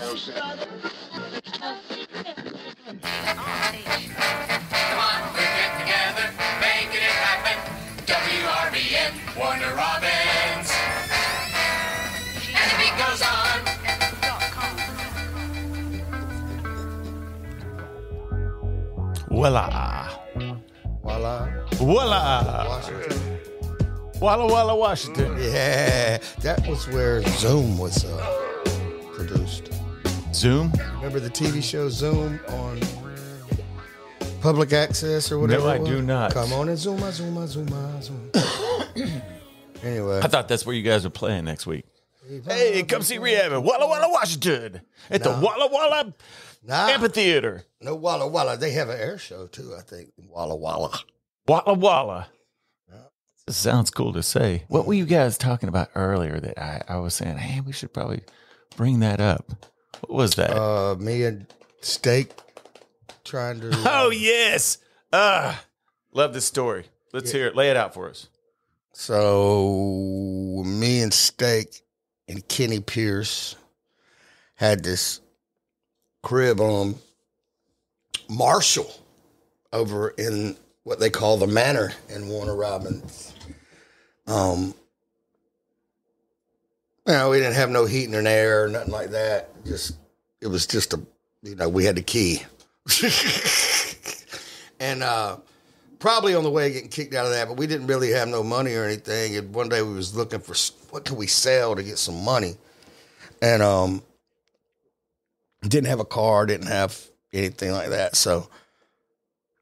we're getting together, making it happen. WRBN, Warner Robins. And the beat goes on. Voila. Voila. Voila. Washington. Walla Walla, Washington. Yeah, that was where Zoom was produced. Zoom? Remember the TV show Zoom on public access or whatever? No, I do not. Come on and Zoom. Anyway. I thought that's where you guys are playing next week. Hey, come see Rehab at Walla Walla, Washington. At the Walla Walla Amphitheater. No Walla Walla. They have an air show too, I think. Walla Walla. Walla Walla. This sounds cool to say. What were you guys talking about earlier that I was saying, hey, we should probably bring that up? What was that? Me and Steak trying to... Oh, yes. Love this story. Let's hear it. Lay it out for us. So me and Steak and Kenny Pierce had this crib on Marshall over in what they call the Manor in Warner Robins. We didn't have no heating and air or nothing like that. It was just we had the key. And probably on the way getting kicked out of that, but we didn't really have no money or anything. And one day we was looking for what could we sell to get some money. And didn't have a car, didn't have anything like that. So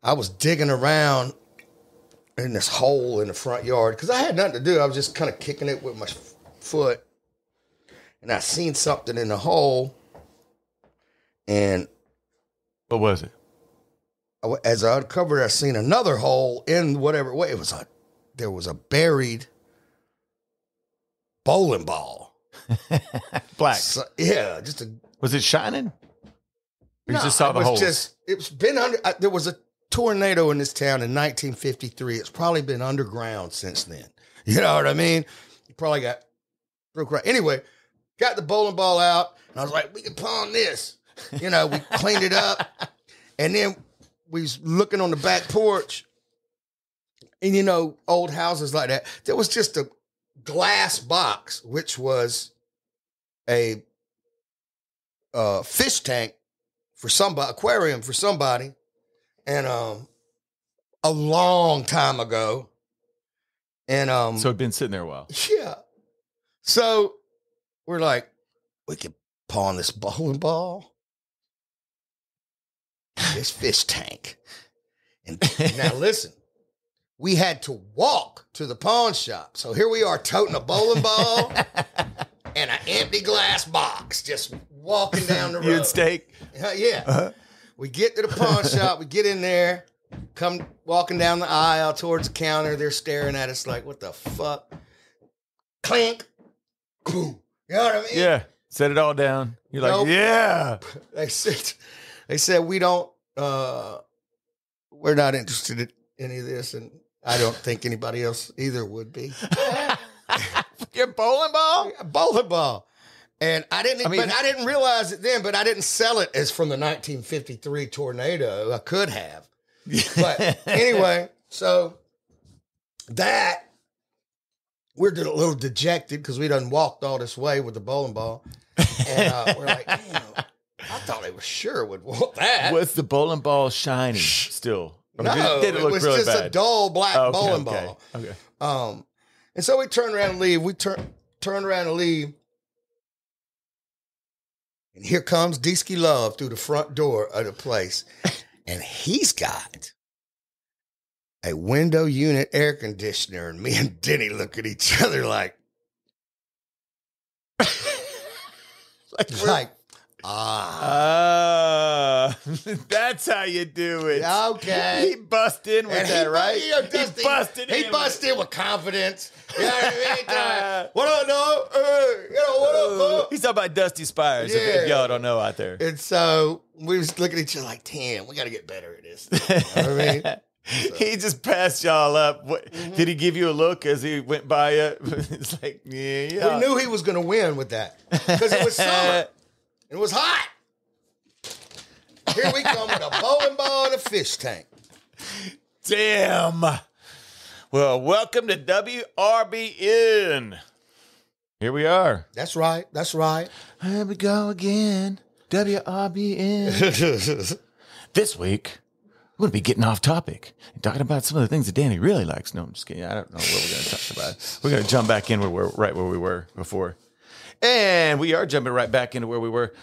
I was digging around in this hole in the front yard because I had nothing to do. I was just kind of kicking it with my foot. And I seen something in the hole. And what was it? As I uncovered, I seen another hole in whatever way. There was a buried bowling ball. Black. So, yeah, Was it shining? Or no, you just saw the hole? It's been under. There was a tornado in this town in 1953. It's probably been underground since then. You know what I mean? You probably got broke right. Anyway, got the bowling ball out, and I was like, we can pawn this. We cleaned it up, and then we was looking on the back porch, and old houses like that. There was just a glass box, which was a fish tank for somebody, aquarium for somebody, and a long time ago. And so it'd been sitting there a while. Yeah. So we're like, we could pawn this bowling ball, this fish tank. And now listen, we had to walk to the pawn shop. So here we are toting a bowling ball and an empty glass box, just walking down the road. You and Steak? Yeah. Uh-huh. We get to the pawn shop. We get in there, come walking down the aisle towards the counter. They're staring at us like, what the fuck? Clink. Boom. You know what I mean? Yeah. Set it all down. You're like, nope. Yeah. They said, we don't, we're not interested in any of this. And I don't think anybody else either would be. Your bowling ball? A bowling ball. And I didn't realize it then, but I didn't sell it as from the 1953 tornado. I could have. But anyway, so that we're a little dejected because we done walked all this way with the bowling ball. And we're like, damn, I thought they were sure would want that. Was the bowling ball shining still? Or No, did it look was really just bad? a dull black bowling okay. ball. Okay. And so we turned around and leave. We turned around and leave. And here comes Deesky Love through the front door of the place. And he's got a window unit air conditioner. And me and Denny look at each other like that's how you do it. Okay. He bust in with that, right? He busted in with confidence. You know what I mean? What up, dog? What up, He's talking about Dusty Spires, if y'all don't know out there. And so we was looking at each other like, damn, we got to get better at this. You know what I mean? So. He just passed y'all up. What, Did he give you a look as he went by you? It's like, yeah. We knew he was going to win with that because it was summer. It was hot. Here we come with a bowling ball and a fish tank. Damn. Well, welcome to WRBN. Here we are. That's right. That's right. Here we go again. WRBN. This week, we're going to be getting off topic and talking about some of the things that Danny really likes. No, I'm just kidding. I don't know what we're going to talk about. We're going to jump back in right where we were before. And we are jumping right back into where we were.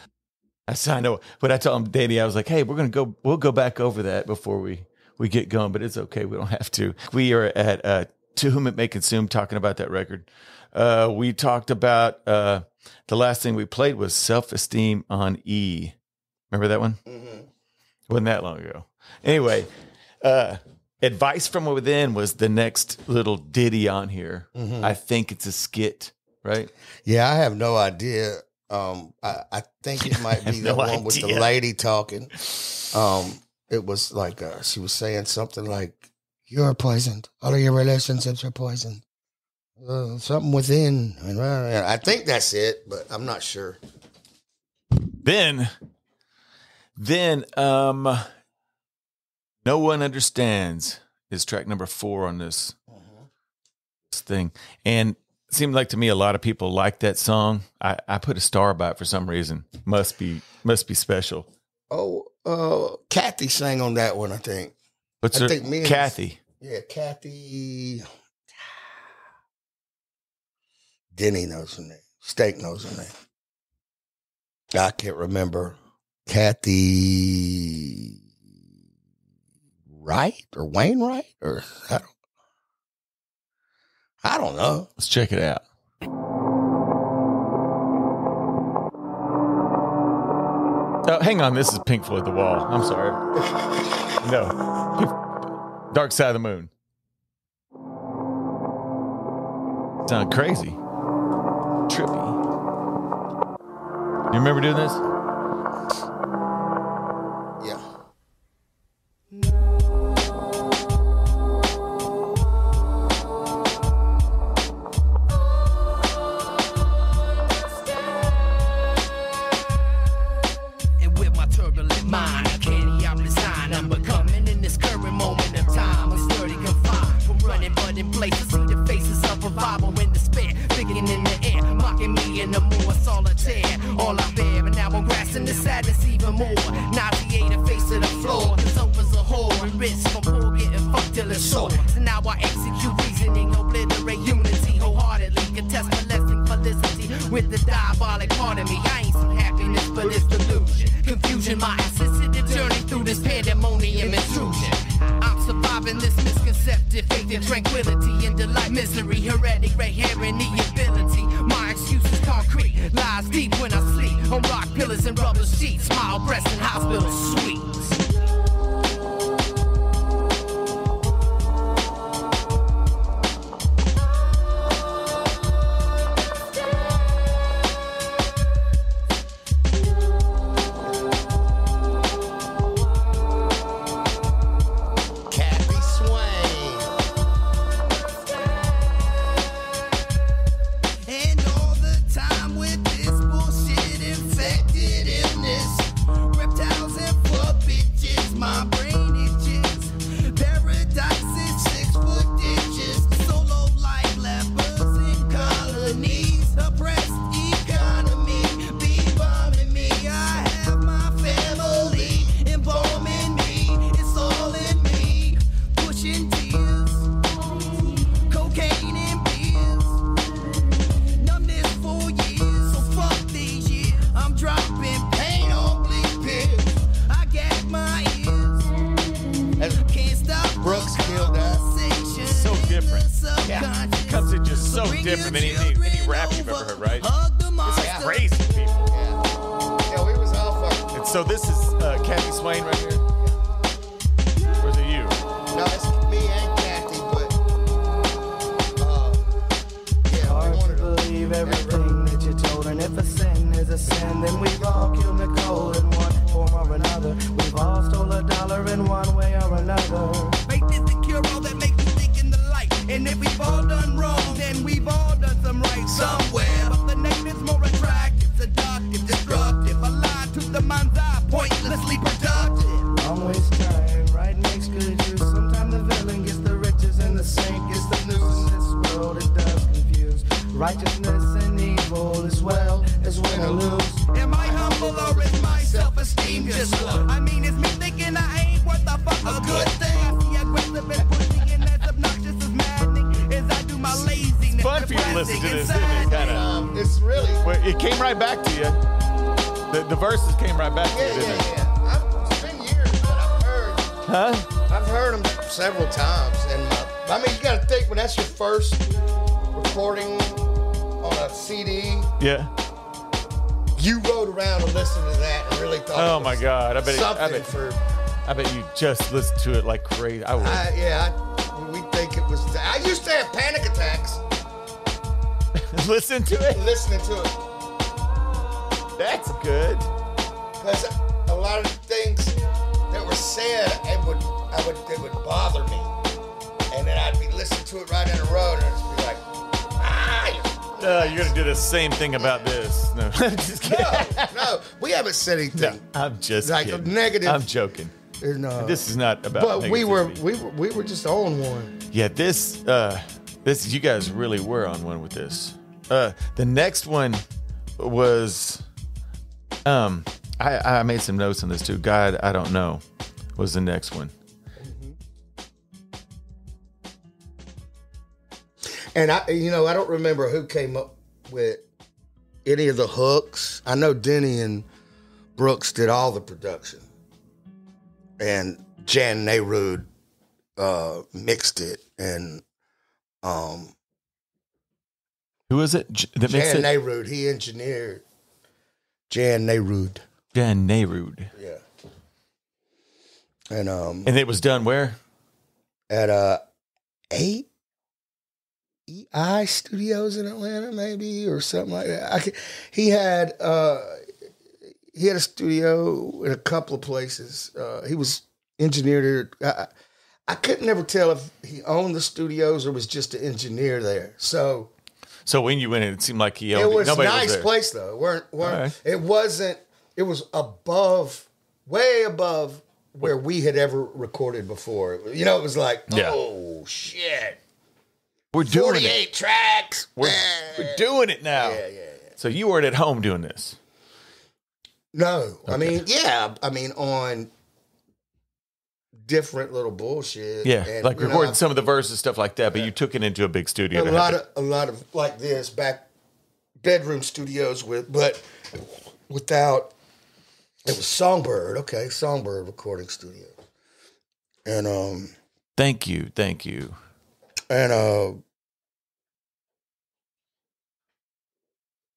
I know when I told him, Danny, I was like, hey, we'll go back over that before we get going, but it's okay. We don't have to. We are at To Whom It May Consume, talking about that record. We talked about the last thing we played was Self-Esteem on E. Remember that one? Mm-hmm. Wasn't that long ago. Anyway, Advice From Within was the next little ditty on here. Mm-hmm. I think it's a skit, right? Yeah, I have no idea. I think it might be the one with the lady talking. It was like she was saying something like, "You're poisoned. All of your relationships are poisoned. Something within." And I think that's it, but I'm not sure. Then, No One Understands is track number 4 on this thing, and it seemed like to me a lot of people like that song. I put a star by it for some reason. Must be special. Oh, Kathy sang on that one, I think. What's her name? Kathy. Yeah, Kathy. Denny knows her name. Steak knows her name. I can't remember. Kathy Wright or Wainwright or I don't know. Let's check it out. Oh, hang on. This is Pink Floyd The Wall. I'm sorry. No. Dark Side of the Moon. Sound crazy. Trippy. You remember doing this? Yeah. With the diabolic part of me, I ain't some happiness, but it's delusion. Confusion, my sensitive journey through this pandemonium intrusion. I'm surviving this misconceptive faith in tranquility and delight. Misery, heretic, red hair, and the ability. My excuse is concrete, lies deep when I sleep. On rock pillars and rubber sheets, smile breasts and hospital suites. Different than any rap you've ever heard, right? It's crazy, people. Yeah, we was all fucking. And so this is Kathy Swain right here. Or is it you? No, it's me and Kathy, but yeah, hard to believe everything that you told, and if a sin is a sin, then we've all killed Nicole in one form or another. We've all stole $1 in one way or another. Faith is the cure all that makes you think in the light, and if we've all done wrong, then we've all done some right somewhere. But the negative is more attractive, seductive, destructive. the mind's eye, pointlessly productive. Long waste time, right makes good use. Sometimes the villain gets the riches and the saint gets the news. In this world it does confuse righteousness and evil as well as win or lose. Am I humble or is my self-esteem just low? I mean, it's me thinking I ain't worth a fuck a good thing. I see aggressive and pushing and as obnoxious as maddening as I do my laziness. Fun for you to listen to this. It's really. It came right back to you. The verses came right back to you, didn't it? It's been years, but I've heard. Huh? I've heard them several times, and I mean, you got to think when that's your first recording on a CD. Yeah. You rode around and listened to that and really thought. Oh my God! I bet you just listened to it like crazy. I would. We think it was. I used to have panic attacks Listen to it. listening to it That's good. because a lot of the things that were said, it would bother me, and then I'd be listening to it right in the road, and I'd be like, You're gonna do the same thing about this. No, just kidding. No, we haven't said anything. No, I'm just like kidding. negative. I'm joking. No, This is not about. but we were negativity. just on one. Yeah, this you guys really were on one with this. The next one was I made some notes on this too. God, I don't know was the next one. And I don't remember who came up with any of the hooks. I know Denny and Brooks did all the production, and Jan Nehrud mixed it, and Who was it that mixed Jan it? Nehrud, he engineered. Jan Nehrud. Jan Nehrud. Yeah. And it was done where? at EI Studios in Atlanta, maybe, or something like that. He had a studio in a couple of places. He was engineered. I couldn't never tell if he owned the studios or was just an engineer there. So when you went in, it seemed like he owned it was a Nobody nice there. place though. It weren't right. It wasn't. It was above, way above where we had ever recorded before. It was like, Yeah. oh shit. We're doing 48 it. tracks. We're doing it now. Yeah. So you weren't at home doing this. No, Okay. I mean on different little bullshit. Yeah, and, like recording some of the verses, stuff like that. But you took it into a big studio. a lot of like this back bedroom studios but without. It was Songbird, okay, Songbird recording studio, and Thank you. and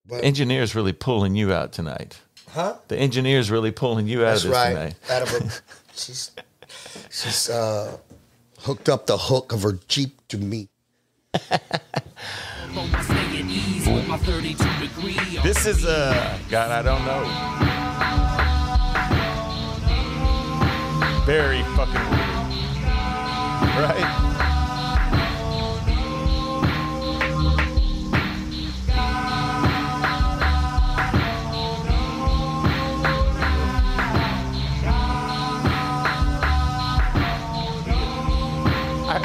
but, Engineer's really pulling you out tonight. huh? The engineer's really pulling you out That's of this right. tonight. Out of her, she's hooked up the hook of her Jeep to me. This is God, I don't know. Very fucking weird. Right?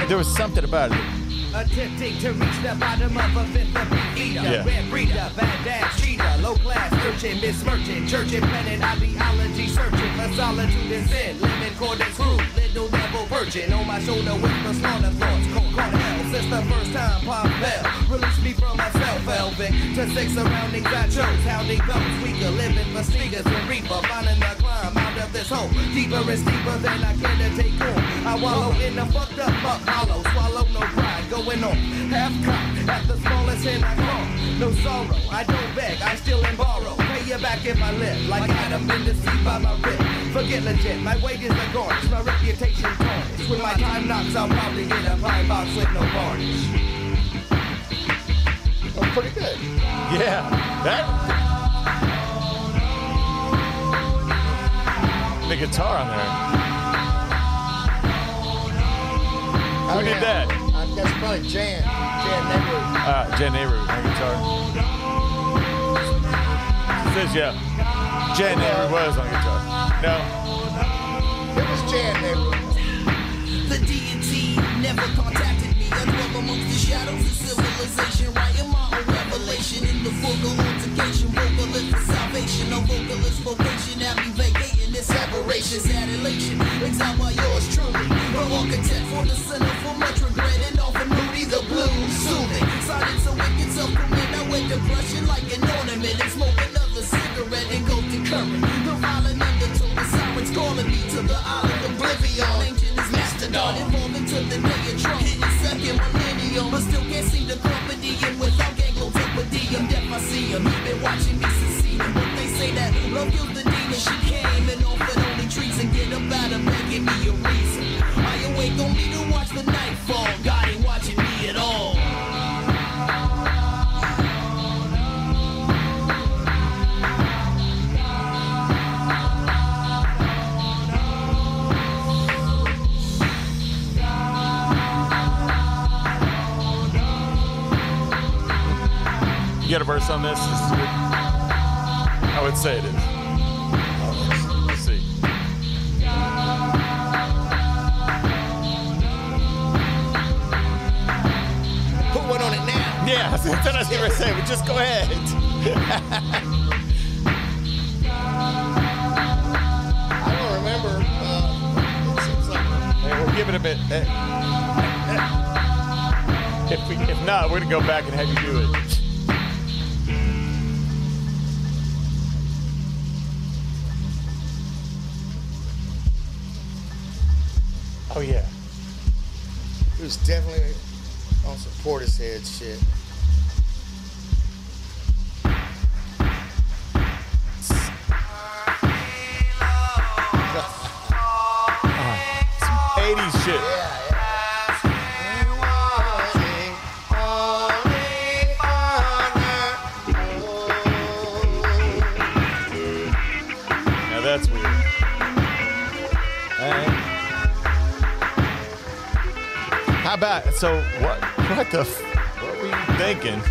There was something about it. Attempting to reach the bottom of a fifth of eater, Yeah. red breeder, bad dad, cheater, low class urchin, besmirching, church and planet ideology, searching for solitude and sin, lemon cord and screw, little devil perching on my shoulder with the slaughter thoughts, caught hell since the first time Pop Bell released me from myself, Velvet, to 6 surroundings I chose, how they goes, weaker living for sneakers and reaper, finding the climb out of this hole, deeper and steeper than I care to take on, I wallow in the fucked up fuck hollow, swallow no pride, going on, half cocked at the smallest end I come. No sorrow, I don't beg, I steal and borrow. Pay you back if I live, like Adam been deceived by my writ. Forget legit, my wages are garnished, my reputation tarnished. When my time knocks, I'll probably get a pine box with no varnish. Oh, pretty good. Yeah. That. The guitar on there. Who did that? That's probably Jan Nehrud. Jan Nehrud, on guitar. says, yeah. Jan never was on guitar. No. It was Jan never. The deity never contacted me. I dwell amongst the shadows of civilization, writing my own revelation in the vocal altercation. Vocalist for salvation, no vocalist vocation. Have me vacating this aberration, sad elation. Exile by yours truly. No architect for the center for much regret and often moody. The blues soothing. Silence a wicked self-commit. I with depression like an ornament. And smoke another cigarette and go to current. The violent undertone, the sirens calling me to the island oblivion. Ancient is mastodon, evolving to the day of Trump. Hitting second millennium, but still can't see the company. And without ganglotopathy, I'm deaf, I see him. He been watching me succeed. But they say that love kills the demon. She came and offered only treats and get up out of bed, give me a reason. I awake on me to watch the night fall. God ain't watching me at all. You got a verse on this? I would say it is. Let's see. Put one on it now. Yeah, that's what I was going to say, but just go ahead. I don't remember. It seems like Hey, we'll give it a bit. If not, we're going to go back and have you do it. Oh, yeah. he was definitely on some Portishead shit. Some 80s shit. Now that's weird. All right. How about, so what were you thinking? I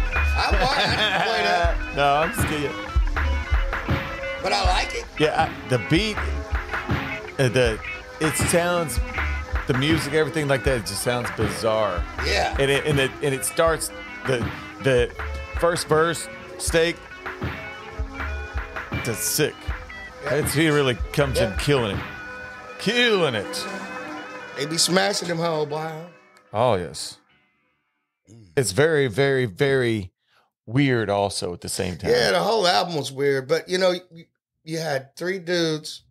didn't play that, No, I'm just kidding. but I like it. Yeah, the beat, it sounds, the music, everything like that, it just sounds bizarre. Yeah. And it starts, the first verse, Steak, it's sick. Yeah. He really comes in killing it. Killing it. They be smashing them whole boy. Oh, yes. It's very, very, very weird also at the same time. Yeah, the whole album was weird. But, you know, you had three dudes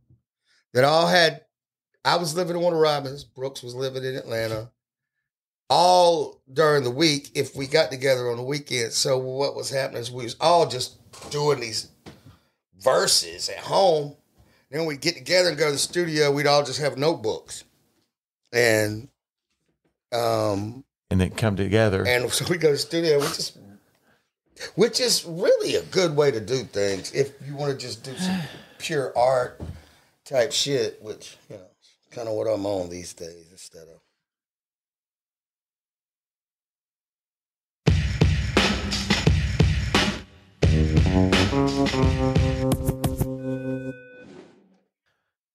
that all had, I was living in Warner Robins, Brooks was living in Atlanta, all during the week if we got together on the weekend. So what was happening is we was all just doing these verses at home. Then we'd get together and go to the studio. We'd all just have notebooks. And then come together. And so we go to the studio, which is really a good way to do things if you want to just do some pure art type shit, which, you know, is kind of what I'm on these days instead of.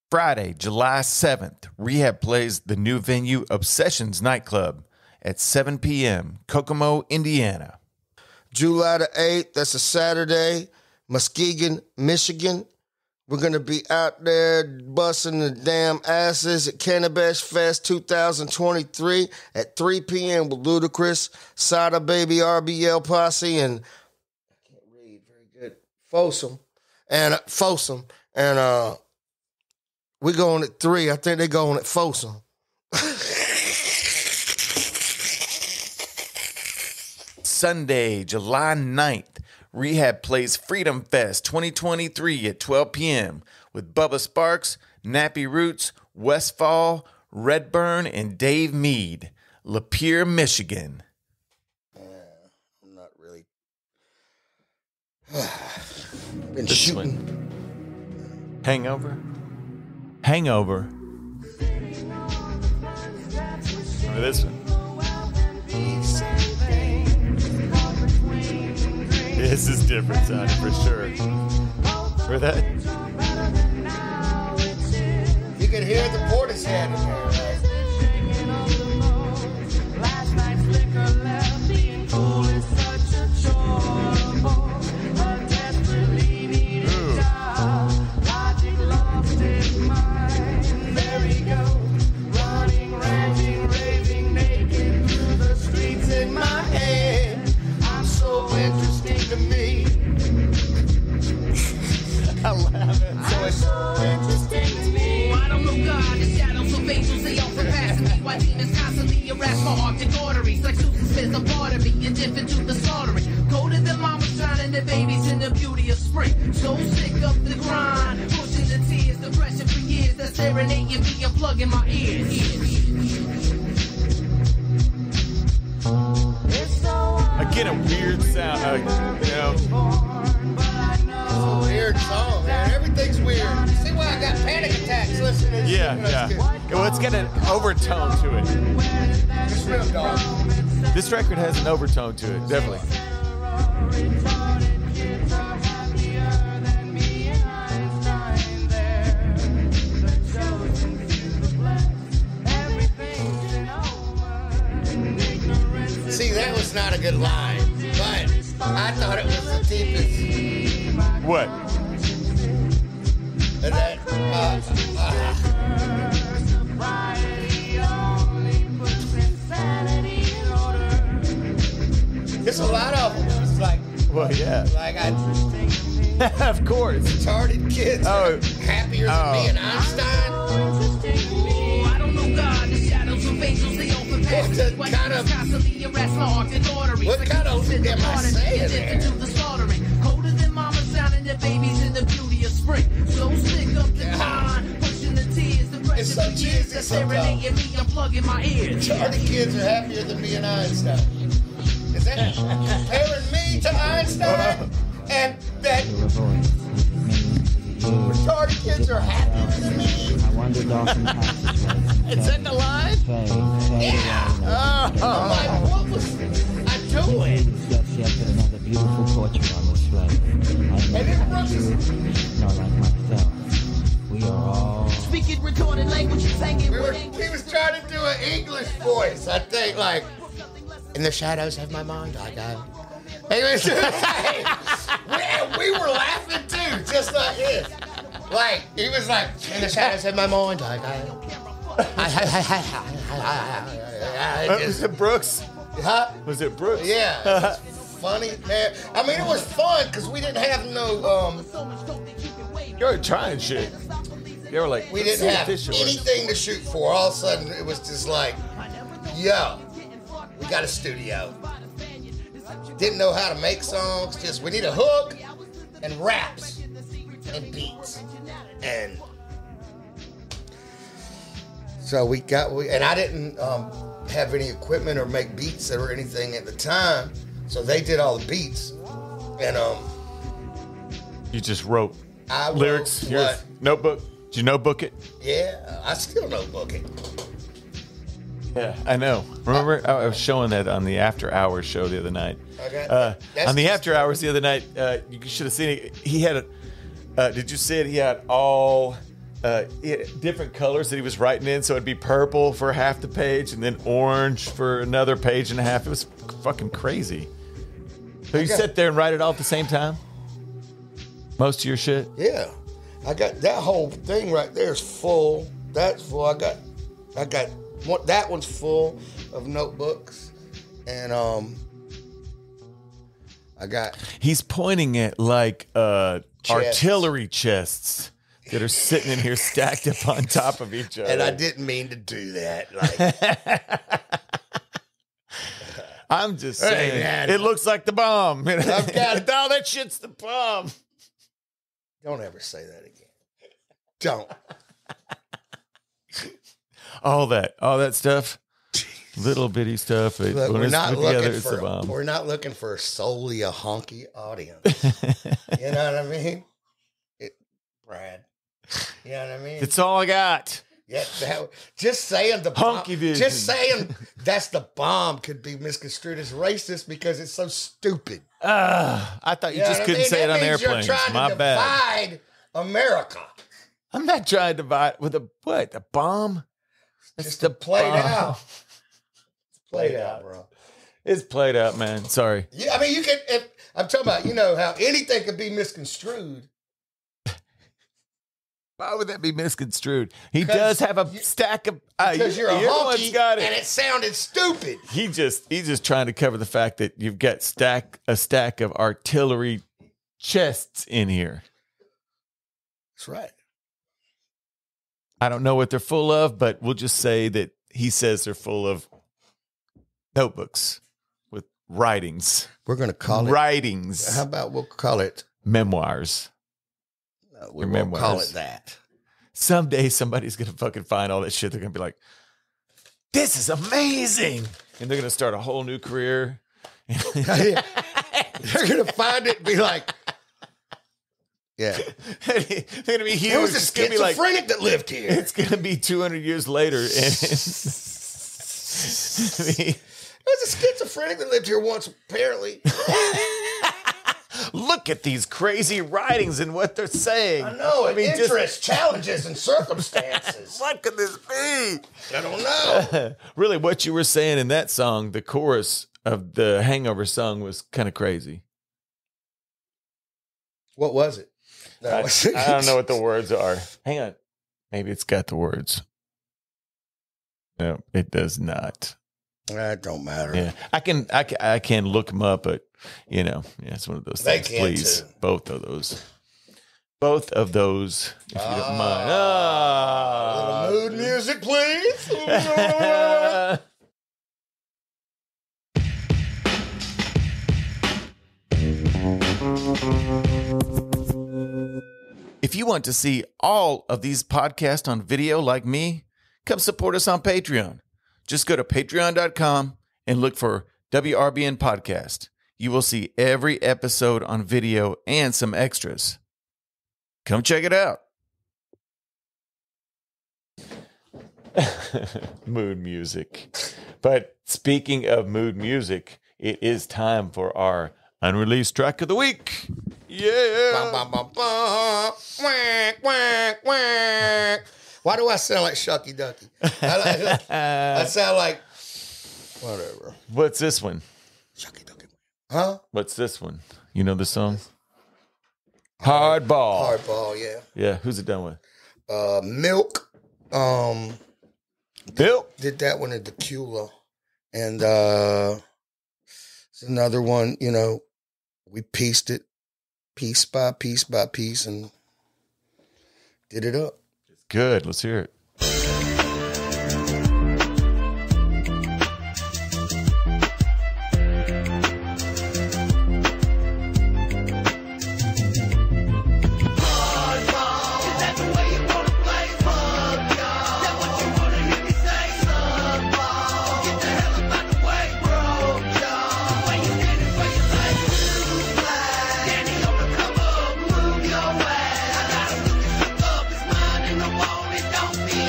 Friday, July 7th, Rehab plays the new venue Obsessions Nightclub at 7 p.m., Kokomo, Indiana. July the 8th, that's a Saturday, Muskegon, Michigan. We're going to be out there busting the damn asses at Cannabis Fest 2023 at 3 p.m. with Ludacris, Sada Baby, RBL Posse, and I can't read very good, Folsom. And we going at 3. I think they going at Folsom. Sunday, July 9th, Rehab plays Freedom Fest 2023 at 12 p.m. with Bubba Sparks, Nappy Roots, Westfall, Redburn, and Dave Mead, Lapeer, Michigan. I'm not really. Been shooting. Hangover. Remember this one? This is different sounding for sure. For that? You can hear the Portishead in there, right? Last night's liquor left me in cool is such a chore. A desperately needed job. Logic lost its mind. There he goes, running, ranting, raving, naked through the streets in my head. I'm so interesting to me. I'm laughing. I'm so interesting to me. I don't know God, the shadows of angels, they often pass me. Why demons constantly harass my optic arteries? Like Susan Smith, a part of me, indifferent to the slaughtering. Colder than mama's shining the babies in the beauty of spring. So sick of the grind, pushing the tears, depression for years. That's serenading me, I'm plugging my ears. I get a weird sound. It's a weird song, man. Everything's weird. See why I got panic attacks listening to this? Yeah. Well, it's got an overtone to it. It's real dark. This record has an overtone to it, definitely. See, that was not a good line, but I thought it was the deepest. What? That, there's a lot of them. It's like, Well, yeah. Of course. retarded kids are happier than me and Einstein. I don't know God, the shadows of angels, they often pass me. Why demons constantly harass my optic arteries? What kind of am I saying Indifferent to there? the slaughtering. Colder than mama sounding their babies in the beauty of spring. So sick of the grind, pushing the tears, the pressure It's so for years. cheesy That's sometimes. serenading me, I'm plugging my ears. Retarded kids are happier than me and Einstein. Is that comparing me to Einstein? And that retarded kids are happier than me? I wandered off in passageway. Is that the line? Yeah. I'm like, what was I doing? Just yet another beautiful portrait on display. I And never it had was- you, nor like myself. We are all Speaking recorded language, singing with He was trying to do an English voice, I think, like, in the shadows of my mind, I go. He was we were laughing too, just like this. Like, he was like, in the shadows of my mind, I go. Was it Brooks? Huh? Was it Brooks? Yeah, it was funny, man. I mean, it was fun because we didn't have no, You were trying shit. They were like, we "Let's didn't see have what this shit was." anything to shoot for. All of a sudden, it was just like, yo, we got a studio. Didn't know how to make songs. Just we need a hook and raps and beats. And so and I didn't have any equipment or make beats or anything at the time. So they did all the beats. And You just wrote I wrote lyrics. Your what? notebook. Did you notebook it? Yeah, I still notebook it. Yeah, I know. Remember, I was showing that on the After Hours show the other night. Okay. On the After Hours the other night, you should have seen it. He had did you see it? He had all he had different colors that he was writing in. So it'd be purple for half the page and then orange for another page and a half. It was fucking crazy. So you sit there and write it all at the same time? Most of your shit? Yeah, I got that whole thing right there is full. That's full. I got that one's full of notebooks, and I got He's pointing at like artillery chests that are sitting in here stacked up on top of each other. and I didn't mean to do that. Like, I'm just saying, Hey, man. it looks like the bomb. I've got it. All that shit's the bomb. don't ever say that again. Don't. All that stuff, little bitty stuff. Look, when we're it's not put together, looking it's the for bomb. we're not looking for solely a honky audience. You know what I mean? Brad. You know what I mean? It's all I got. Yeah, just saying the bomb, Hunky vision. just saying that's the bomb could be misconstrued as racist because it's so stupid. I thought you just couldn't say it on airplanes. You're trying My to bad. divide America. I'm not trying to divide with a what? A bomb? That's Just to play it bomb. out. It's played out, bro. It's played out, man. Sorry. Yeah, I mean, you can. I'm talking about, you know, how anything could be misconstrued. Why would that be misconstrued? He does have a stack of. Because you're a the other honky, one's got it. and it sounded stupid. He's just trying to cover the fact that you've got a stack of artillery chests in here. That's right. I don't know what they're full of, but we'll just say that he says they're full of notebooks with writings. We're going to call it writings. How about we'll call it memoirs? No, we won't call it that. Someday somebody's going to fucking find all that shit. They're going to be like, this is amazing. And they're going to start a whole new career. They're going to find it and be like, yeah. They're going to be huge. There was a It's gonna be like, schizophrenic that lived here. it's going to be 200 years later. And There was a schizophrenic that lived here once, apparently. look at these crazy writings and what they're saying. I know. just- Interests, challenges, and circumstances. what could this be? I don't know. Really, what you were saying in that song, the chorus of the Hangover song was kind of crazy. What was it? I don't know what the words are. Hang on. Maybe it's got the words. No, it does not. That don't matter. Yeah, I can look them up, but you know, yeah, it's one of those They things. can Please, too. both of those, if you don't mind. Little mood music, please. If you want to see all of these podcasts on video like me, come support us on Patreon. Just go to patreon.com and look for WRBN Podcast. You will see every episode on video and some extras. Come check it out. Mood music. But speaking of mood music, it is time for our unreleased track of the week. Yeah. Bum, bum, bum, bum. Quack, quack, quack. Why do I sound like Shucky Ducky? I sound like whatever. What's this one? Shucky Ducky. Huh? What's this one? You know the song? Hardball. Hardball, yeah. Yeah, who's it done with? Milk. Bill. Did that one in Tequila. And it's another one, you know, we pieced it piece by piece by piece and did it up. Good. Let's hear it. Don't be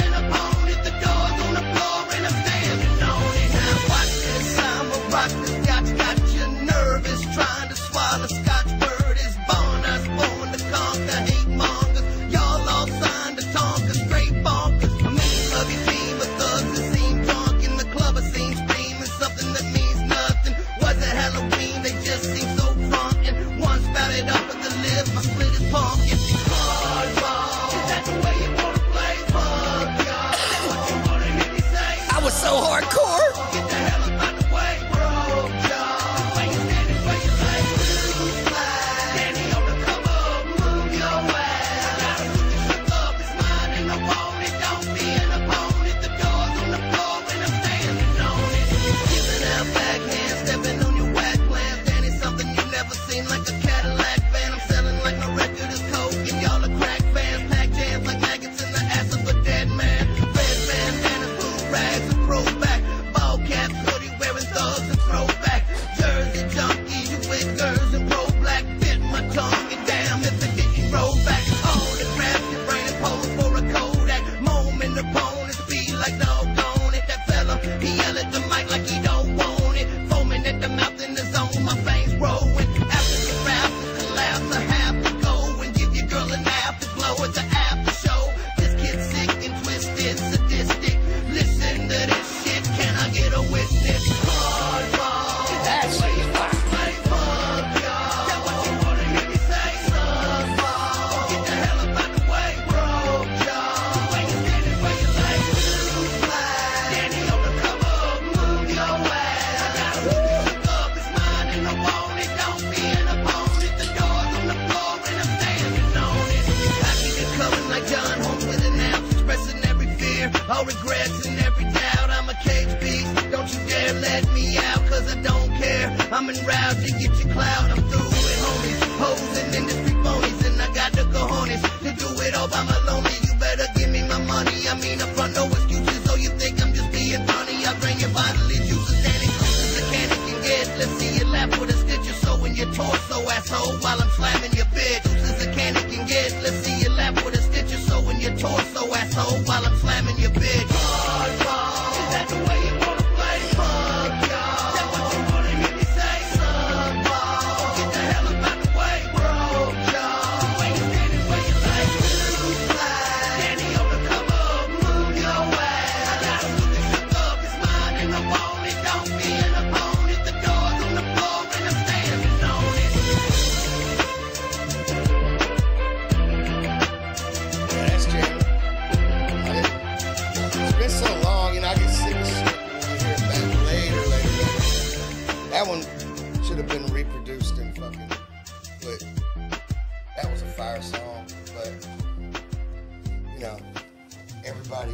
everybody.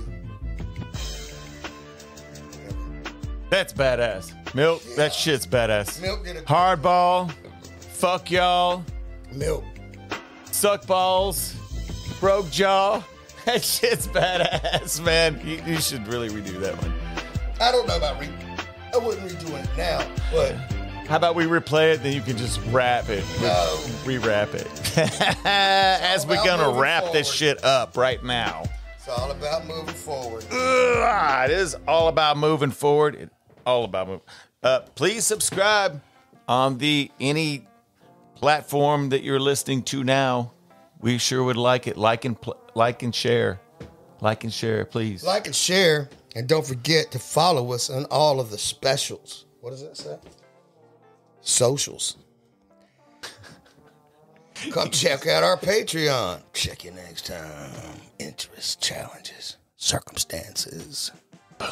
That's badass. Milk, that shit's badass. Milk did a Hardball, fuck y'all, Milk. suck balls, broke jaw. That shit's badass, man. You should really redo that one. I don't know about I wouldn't redo it now, but How about we replay it, then you can just rap it. No. Re-rap it. As we're gonna moving wrap this forward. shit up right now. it's all about moving forward. It is all about moving forward. All about moving. Please subscribe on any platform that you're listening to now. We sure would like it. Like and share. Like and share, please. Like and share, and don't forget to follow us on all of the specials. What does that say? Socials. Come check out our Patreon. Check you next time. Interests, challenges, circumstances. Boom.